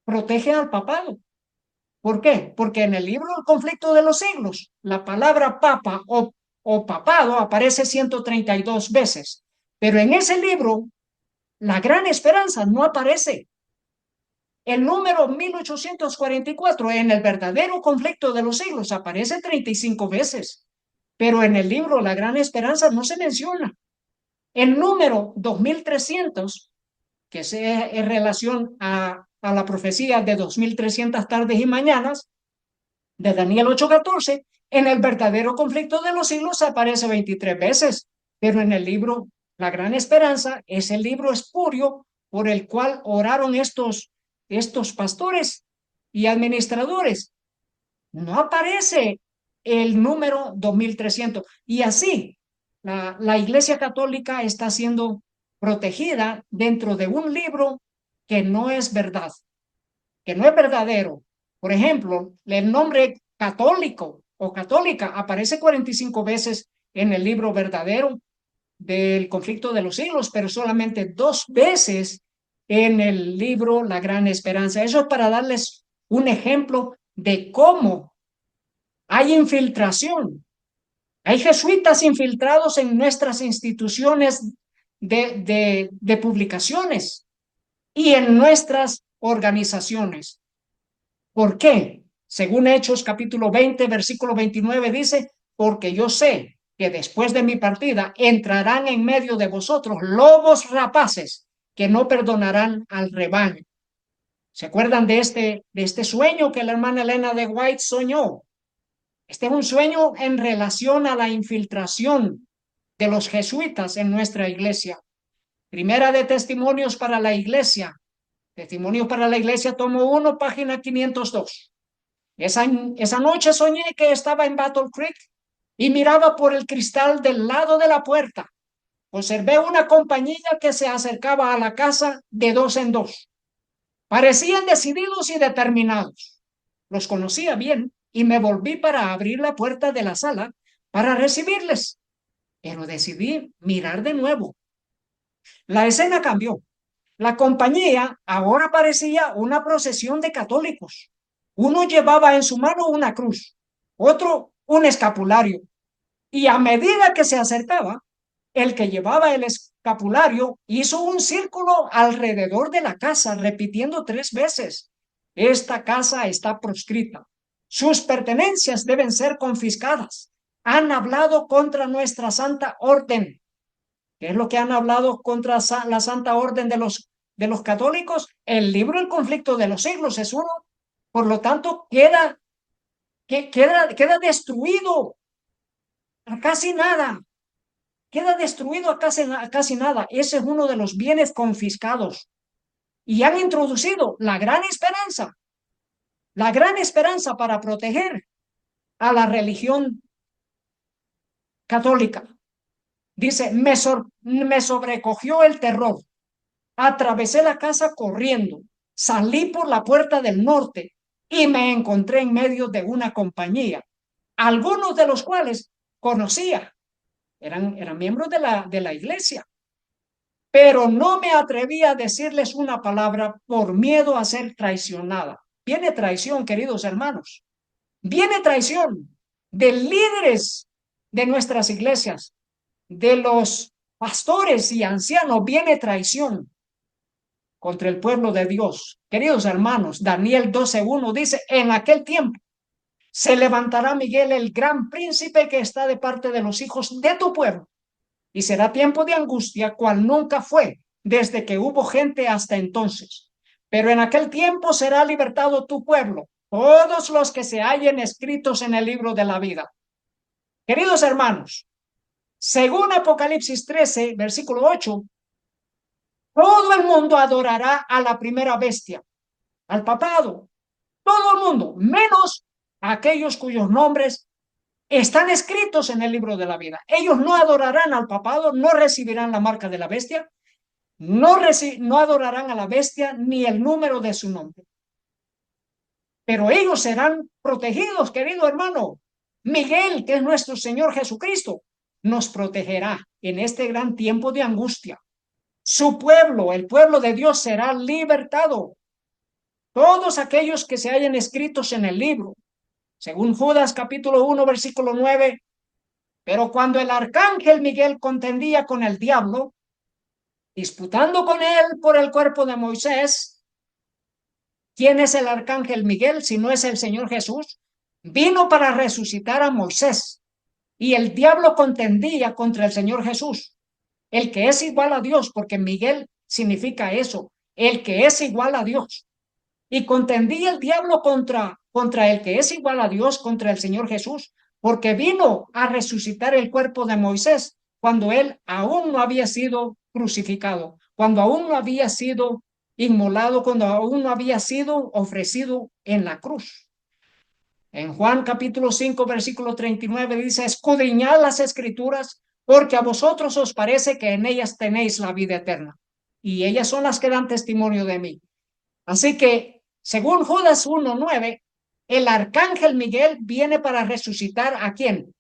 protege al papado. ¿Por qué? Porque en el libro El conflicto de los siglos, la palabra papa o papado aparece 132 veces, pero en ese libro, La Gran Esperanza no aparece. El número 1844 en el verdadero conflicto de los siglos aparece 35 veces, pero en el libro La Gran Esperanza no se menciona. El número 2300, que es en relación a la profecía de 2300 tardes y mañanas de Daniel 8:14, en el verdadero conflicto de los siglos aparece 23 veces, pero en el libro La Gran Esperanza, ese libro espurio por el cual oraron estos pastores y administradores, no aparece el número 2300. Y así, la Iglesia Católica está siendo protegida dentro de un libro que no es verdad, que no es verdadero. Por ejemplo, el nombre católico o católica aparece 45 veces en el libro verdadero del conflicto de los siglos, pero solamente 2 veces en el libro La Gran Esperanza. Eso es para darles un ejemplo de cómo hay infiltración. Hay jesuitas infiltrados en nuestras instituciones de publicaciones y en nuestras organizaciones. ¿Por qué? Según Hechos capítulo 20, versículo 29 dice, porque yo sé que después de mi partida entrarán en medio de vosotros lobos rapaces que no perdonarán al rebaño. ¿Se acuerdan de este sueño que la hermana Elena de White soñó? Este es un sueño en relación a la infiltración de los jesuitas en nuestra iglesia. Primera de Testimonios para la Iglesia. Testimonios para la Iglesia, tomo 1, página 502. Esa noche soñé que estaba en Battle Creek y miraba por el cristal del lado de la puerta. Observé una compañía que se acercaba a la casa de 2 en 2. Parecían decididos y determinados. Los conocía bien y me volví para abrir la puerta de la sala para recibirles, pero decidí mirar de nuevo. La escena cambió. La compañía ahora parecía una procesión de católicos. Uno llevaba en su mano una cruz, otro un escapulario, y a medida que se acercaba, el que llevaba el escapulario hizo un círculo alrededor de la casa, repitiendo 3 veces: esta casa está proscrita. Sus pertenencias deben ser confiscadas. Han hablado contra nuestra santa orden. ¿Qué es lo que han hablado contra la santa orden de los católicos? El libro El conflicto de los siglos es uno. Por lo tanto, queda destruido a casi nada. Queda destruido a casi nada. Ese es uno de los bienes confiscados. Y han introducido la gran esperanza para proteger a la religión católica. Dice, me sobrecogió el terror. Atravesé la casa corriendo, salí por la puerta del norte y me encontré en medio de una compañía, algunos de los cuales conocía, eran miembros de la iglesia, pero no me atreví a decirles una palabra por miedo a ser traicionada. Viene traición, queridos hermanos, viene traición de líderes de nuestras iglesias, de los pastores y ancianos, viene traición contra el pueblo de Dios. Queridos hermanos, Daniel 12:1 dice, en aquel tiempo se levantará Miguel, el gran príncipe que está de parte de los hijos de tu pueblo, y será tiempo de angustia, cual nunca fue desde que hubo gente hasta entonces. Pero en aquel tiempo será libertado tu pueblo, todos los que se hallen escritos en el libro de la vida. Queridos hermanos, según Apocalipsis 13, versículo 8, todo el mundo adorará a la primera bestia, al papado, todo el mundo, menos aquellos cuyos nombres están escritos en el libro de la vida. Ellos no adorarán al papado, no recibirán la marca de la bestia, no adorarán a la bestia ni el número de su nombre. Pero ellos serán protegidos, querido hermano. Miguel, que es nuestro Señor Jesucristo, nos protegerá en este gran tiempo de angustia. Su pueblo, el pueblo de Dios, será libertado. Todos aquellos que se hayan escritos en el libro, según Judas capítulo 1, versículo 9, pero cuando el arcángel Miguel contendía con el diablo, disputando con él por el cuerpo de Moisés, ¿quién es el arcángel Miguel si no es el Señor Jesús? Vino para resucitar a Moisés, y el diablo contendía contra el Señor Jesús, el que es igual a Dios, porque Miguel significa eso, el que es igual a Dios. Y contendía el diablo contra el que es igual a Dios, contra el Señor Jesús, porque vino a resucitar el cuerpo de Moisés cuando él aún no había sido crucificado, cuando aún no había sido inmolado, cuando aún no había sido ofrecido en la cruz. En Juan capítulo 5, versículo 39 dice, escudriñad las escrituras, porque a vosotros os parece que en ellas tenéis la vida eterna, y ellas son las que dan testimonio de mí. Así que, según Judas 1:9, el arcángel Miguel viene para resucitar ¿a quién?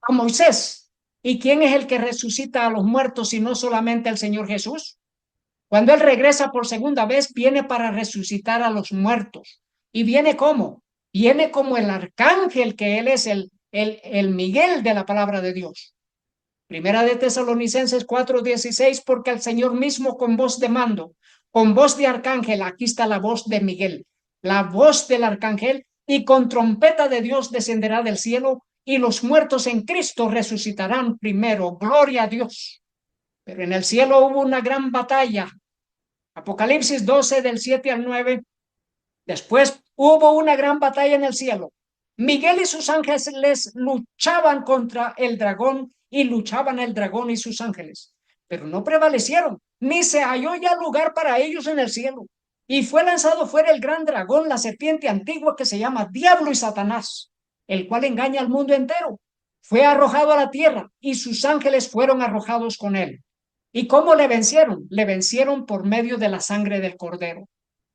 A Moisés. ¿Y quién es el que resucita a los muertos y no solamente el Señor Jesús? Cuando Él regresa por segunda vez, viene para resucitar a los muertos. ¿Y viene cómo? Viene como el arcángel, que Él es el Miguel de la palabra de Dios. Primera de Tesalonicenses 4:16, porque el Señor mismo con voz de mando, con voz de arcángel, aquí está la voz de Miguel, la voz del arcángel, y con trompeta de Dios descenderá del cielo, y los muertos en Cristo resucitarán primero. Gloria a Dios. Pero en el cielo hubo una gran batalla. Apocalipsis 12, del 7 al 9. Después hubo una gran batalla en el cielo. Miguel y sus ángeles luchaban contra el dragón, y luchaban el dragón y sus ángeles, pero no prevalecieron, ni se halló ya lugar para ellos en el cielo. Y fue lanzado fuera el gran dragón, la serpiente antigua, que se llama Diablo y Satanás, el cual engaña al mundo entero. Fue arrojado a la tierra, y sus ángeles fueron arrojados con él. ¿Y cómo le vencieron? Le vencieron por medio de la sangre del Cordero.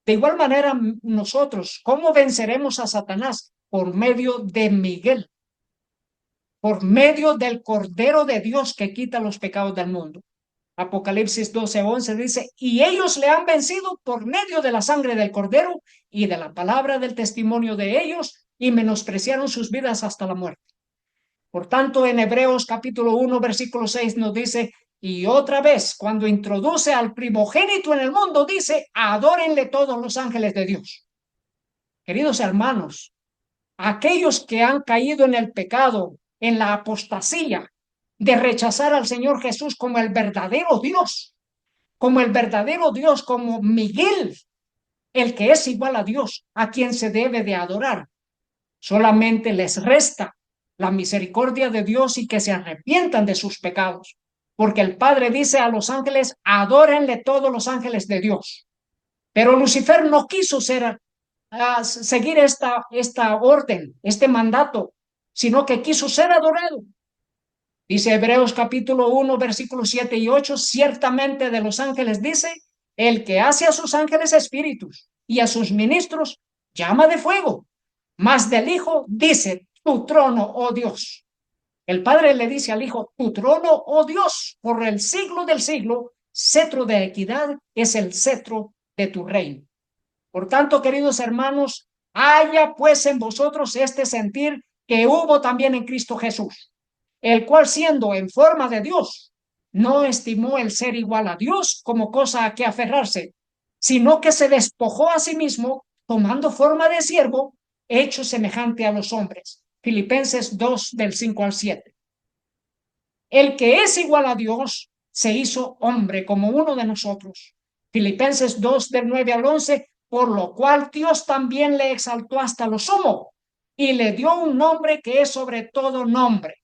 De igual manera, nosotros, ¿cómo venceremos a Satanás? Por medio de Miguel, por medio del Cordero de Dios que quita los pecados del mundo. Apocalipsis 12:11 dice, y ellos le han vencido por medio de la sangre del Cordero y de la palabra del testimonio de ellos, y menospreciaron sus vidas hasta la muerte. Por tanto, en Hebreos capítulo 1, versículo 6 nos dice, y otra vez, cuando introduce al primogénito en el mundo, dice, adórenle todos los ángeles de Dios. Queridos hermanos, aquellos que han caído en el pecado, en la apostasía, de rechazar al Señor Jesús como el verdadero Dios, como Miguel, el que es igual a Dios, a quien se debe de adorar. Solamente les resta la misericordia de Dios y que se arrepientan de sus pecados, porque el Padre dice a los ángeles, adórenle todos los ángeles de Dios. Pero Lucifer no quiso seguir esta orden, este mandato, sino que quiso ser adorado. Dice Hebreos capítulo 1, versículos 7 y 8, ciertamente de los ángeles dice, el que hace a sus ángeles espíritus y a sus ministros llama de fuego, mas del Hijo dice, tu trono, oh Dios. El Padre le dice al Hijo, tu trono, oh Dios, por el siglo del siglo, cetro de equidad es el cetro de tu reino. Por tanto, queridos hermanos, haya pues en vosotros este sentir que hubo también en Cristo Jesús, el cual siendo en forma de Dios, no estimó el ser igual a Dios como cosa a que aferrarse, sino que se despojó a sí mismo, tomando forma de siervo, hecho semejante a los hombres. Filipenses 2, del 5 al 7. El que es igual a Dios se hizo hombre como uno de nosotros. Filipenses 2, del 9 al 11, por lo cual Dios también le exaltó hasta lo sumo y le dio un nombre que es sobre todo nombre,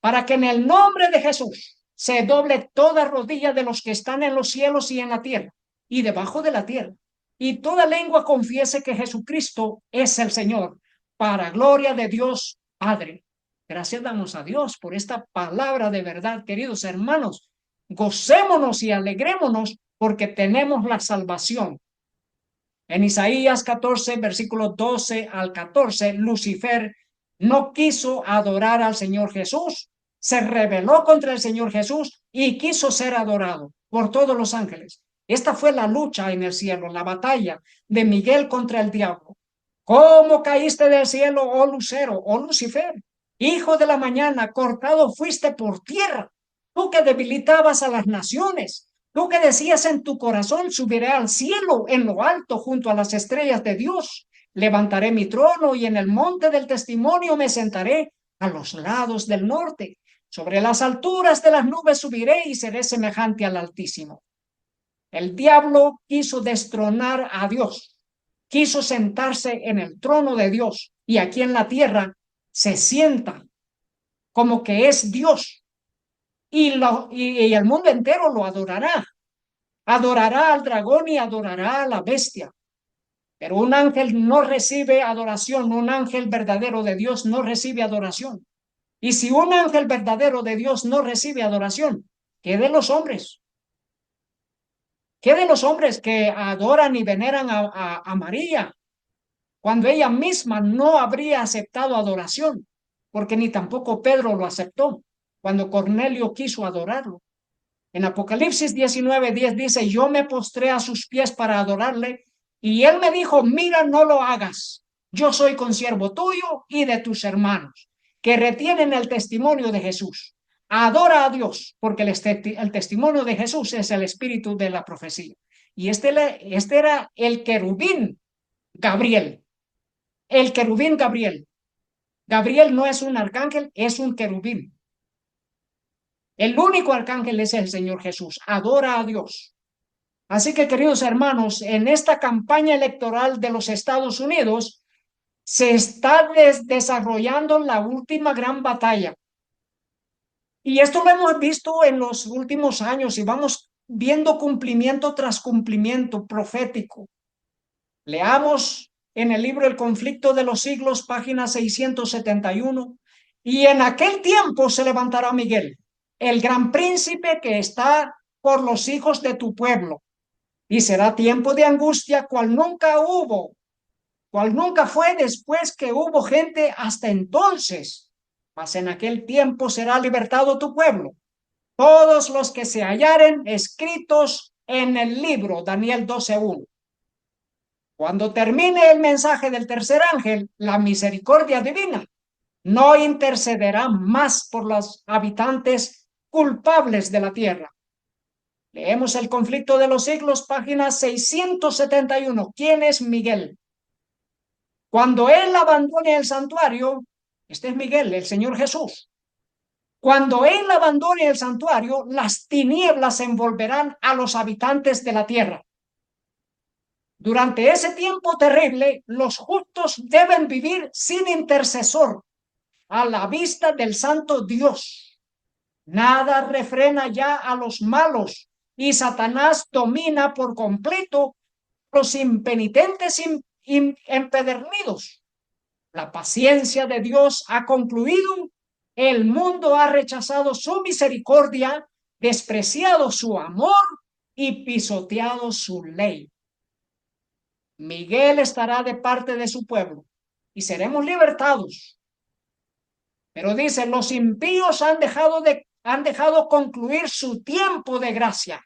para que en el nombre de Jesús se doble toda rodilla de los que están en los cielos y en la tierra y debajo de la tierra, y toda lengua confiese que Jesucristo es el Señor, para gloria de Dios Padre. Gracias damos a Dios por esta palabra de verdad, queridos hermanos. Gocémonos y alegrémonos porque tenemos la salvación. En Isaías 14, versículos 12 al 14, Lucifer no quiso adorar al Señor Jesús, se rebeló contra el Señor Jesús y quiso ser adorado por todos los ángeles. Esta fue la lucha en el cielo, la batalla de Miguel contra el diablo. ¿Cómo caíste del cielo, oh Lucero, oh Lucifer? Hijo de la mañana, cortado fuiste por tierra, tú que debilitabas a las naciones. Tú que decías en tu corazón, subiré al cielo en lo alto junto a las estrellas de Dios. Levantaré mi trono y en el monte del testimonio me sentaré a los lados del norte. Sobre las alturas de las nubes subiré y seré semejante al Altísimo. El diablo quiso destronar a Dios, quiso sentarse en el trono de Dios y aquí en la tierra se sienta como que es Dios y el mundo entero lo adorará. Adorará al dragón y adorará a la bestia. Pero un ángel no recibe adoración, un ángel verdadero de Dios no recibe adoración. Y si un ángel verdadero de Dios no recibe adoración, ¿qué de los hombres? ¿Qué de los hombres que adoran y veneran a María cuando ella misma no habría aceptado adoración? Porque ni tampoco Pedro lo aceptó cuando Cornelio quiso adorarlo. En Apocalipsis 19:10 dice, yo me postré a sus pies para adorarle y él me dijo, mira, no lo hagas. Yo soy consiervo tuyo y de tus hermanos que retienen el testimonio de Jesús. Adora a Dios porque el testimonio de Jesús es el espíritu de la profecía. Y este era el querubín Gabriel. El querubín Gabriel. Gabriel no es un arcángel, es un querubín. El único arcángel es el Señor Jesús. Adora a Dios. Así que, queridos hermanos, en esta campaña electoral de los Estados Unidos se está desarrollando la última gran batalla. Y esto lo hemos visto en los últimos años y vamos viendo cumplimiento tras cumplimiento profético. Leamos en el libro El conflicto de los siglos, página 671. Y en aquel tiempo se levantará Miguel, el gran príncipe que está por los hijos de tu pueblo. Y será tiempo de angustia cual nunca hubo, cual nunca fue después que hubo gente hasta entonces. Mas en aquel tiempo será libertado tu pueblo, todos los que se hallaren escritos en el libro, Daniel 12:1. Cuando termine el mensaje del tercer ángel, la misericordia divina no intercederá más por los habitantes culpables de la tierra. Leemos El conflicto de los siglos, página 671. ¿Quién es Miguel? Cuando él abandone el santuario, este es Miguel, el Señor Jesús. Cuando él abandone el santuario, las tinieblas envolverán a los habitantes de la tierra. Durante ese tiempo terrible, los justos deben vivir sin intercesor a la vista del santo Dios. Nada refrena ya a los malos y Satanás domina por completo los impenitentes empedernidos. La paciencia de Dios ha concluido, el mundo ha rechazado su misericordia, despreciado su amor y pisoteado su ley. Miguel estará de parte de su pueblo y seremos libertados. Pero dice, los impíos han dejado concluir su tiempo de gracia.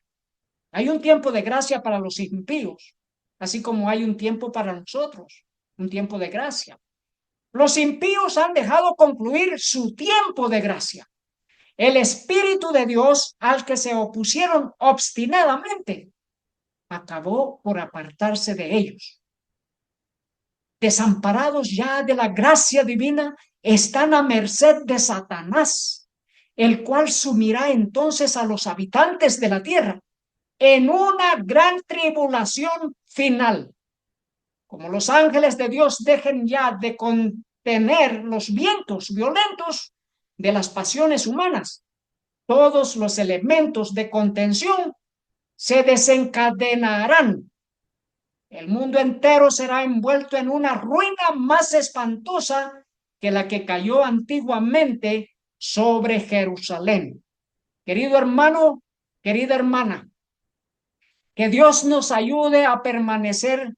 Hay un tiempo de gracia para los impíos, así como hay un tiempo para nosotros, un tiempo de gracia. Los impíos han dejado concluir su tiempo de gracia. El Espíritu de Dios al que se opusieron obstinadamente acabó por apartarse de ellos. Desamparados ya de la gracia divina, están a merced de Satanás, el cual sumirá entonces a los habitantes de la tierra en una gran tribulación final. como los ángeles de Dios dejen ya de contener los vientos violentos de las pasiones humanas, todos los elementos de contención se desencadenarán. El mundo entero será envuelto en una ruina más espantosa que la que cayó antiguamente sobre Jerusalén. Querido hermano, querida hermana, que Dios nos ayude a permanecer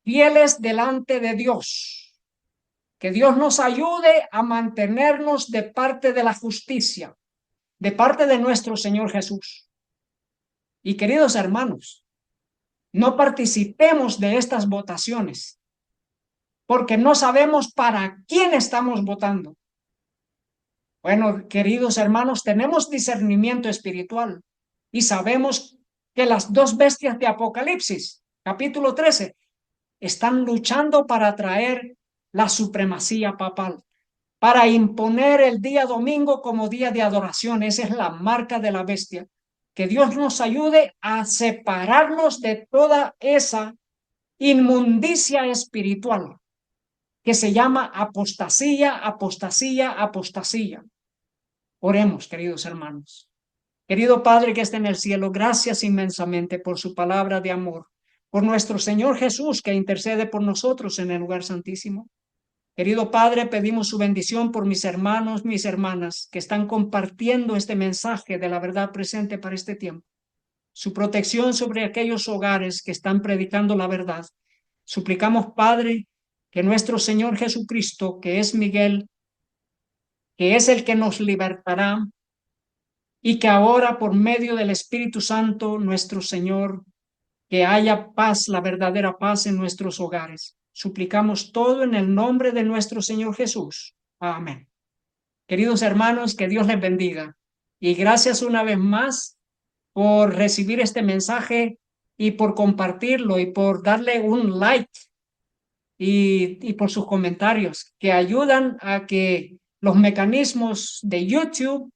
fieles delante de Dios. Que Dios nos ayude a mantenernos de parte de la justicia, de parte de nuestro Señor Jesús. Y queridos hermanos, no participemos de estas votaciones, porque no sabemos para quién estamos votando. Bueno, queridos hermanos, tenemos discernimiento espiritual y sabemos que las dos bestias de Apocalipsis, capítulo 13, están luchando para traer la supremacía papal, para imponer el día domingo como día de adoración. Esa es la marca de la bestia. Que Dios nos ayude a separarnos de toda esa inmundicia espiritual que se llama apostasía, apostasía, apostasía. Oremos, queridos hermanos. Querido Padre que está en el cielo, gracias inmensamente por su palabra de amor, por nuestro Señor Jesús que intercede por nosotros en el lugar santísimo. Querido Padre, pedimos su bendición por mis hermanos, mis hermanas que están compartiendo este mensaje de la verdad presente para este tiempo. Su protección sobre aquellos hogares que están predicando la verdad. Suplicamos, Padre, que nuestro Señor Jesucristo, que es Miguel, que es el que nos libertará, y que ahora por medio del Espíritu Santo, nuestro Señor, que haya paz, la verdadera paz en nuestros hogares. Suplicamos todo en el nombre de nuestro Señor Jesús. Amén. Queridos hermanos, que Dios les bendiga. Y gracias una vez más por recibir este mensaje y por compartirlo y por darle un like y por sus comentarios que ayudan a que los mecanismos de YouTube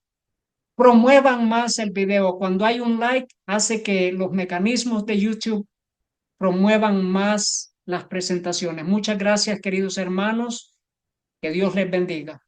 promuevan más el video. Cuando hay un like, hace que los mecanismos de YouTube promuevan más las presentaciones. Muchas gracias, queridos hermanos. Que Dios les bendiga.